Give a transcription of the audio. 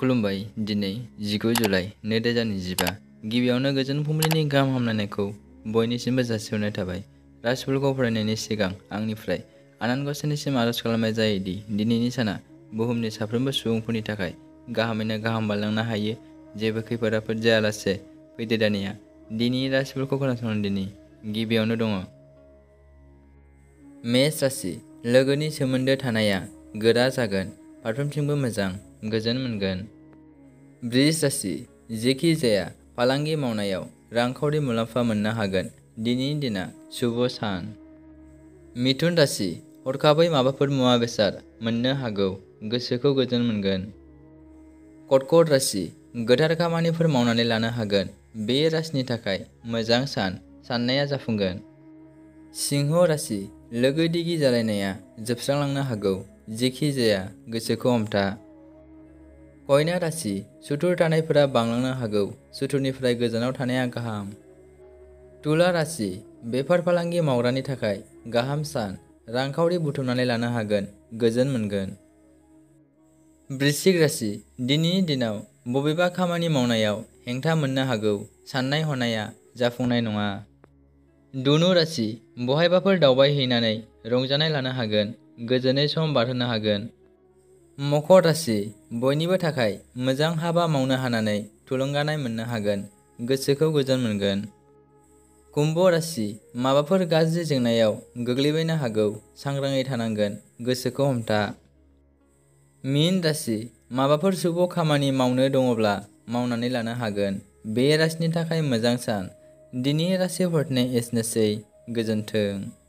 खुलुमबाय। दिनै 19 जुलाइ 2025 गिबियावनो गोजोन फुंबिलिनि गाहाम हामलायनायखौ बयनिसिमबो जासिहरनाय थाबाय। राशिफोरखौ फरायनायनि सिगां आंनिफ्राय आनान गसाइनिसिम आरज खालामनाय जायोदि दिनैनि साना बुहुमनि साफ्रोमबो सुबुंफोरनि थाखाय गाहामैनो गाहाम बारलांनो हायो। जेबो खैफोद आफोद जायालासे फैदो दानिया दिनैनि राशिफोरखौ खोनासंनानै गिबियावनो दङ मेष राशि। लोगोनि सोमोन्दो थानाया गोरा जागोन, फारफ्रोमथिंबो मोजां गोजोन मोनगोन। बृष राशि। जेखि जाया फालांगि मावनायाव रांखावरि मुलाम्फा मोननो हागोन। दिनैनि दिना शुभ सान। मिथुन राशि। हरखाबै माबाफोर मुवा बेसाद मोननो हागौ, गोसोखौ गोजोन मोनगोन। कर्कट राशि। गोथार खामानिफोर मावनानै लानो हागोन। बे राशिनि थाखाय मोजां सान, साननाया जाफुंगोन। सिंह राशि। लोगो दिगि जालायनाया जोबस्रांलांनो हागौ, जेखि जाया गोसोखौ हमथा। कन्या राशि। सुथुर थानायफोरा बांलांनो हागौ, सुथुरनिफ्राय गोजानाव थानाया गाहाम। तुला राशि। बेफार फालांगि मावग्रानि थाखाय गाहाम सान, रांखावरि बुथुमनानै लानो हागोन, गोजोन मोनगोन। वृश्चिक राशि। दिनैनि दिनाव बबेबा खामानि मावनायाव हेंथा मोननो हागौ, साननाय हनाया जाफुंनाय नङा। धनु राशि। बहायबाफोर दावबायहैनानै रंजानाय लानो हागोन, गोजोनै सम बारहोनो हागोन। मकर राशि। बयनिबो थाखाय मोजां हाबा मावनो हानानै थुलुंगानाय मोननो हागोन, गोसोखौ गोजोन मोनगोन। कुम्भ राशि। माबाफोर गाज्रि जेंनायाव गोग्लैबायनो हागौ, सांग्राङै थानांगोन, गोसोखौ हमथा। मीन राशि। माबाफोर शुभ खामानि मावनो दङब्ला मावनानै लानो हागोन, बे राशिनि थाखाय मोजां सान। दिनै राशिफोरनो एसेनोसै, गोजोन्थों।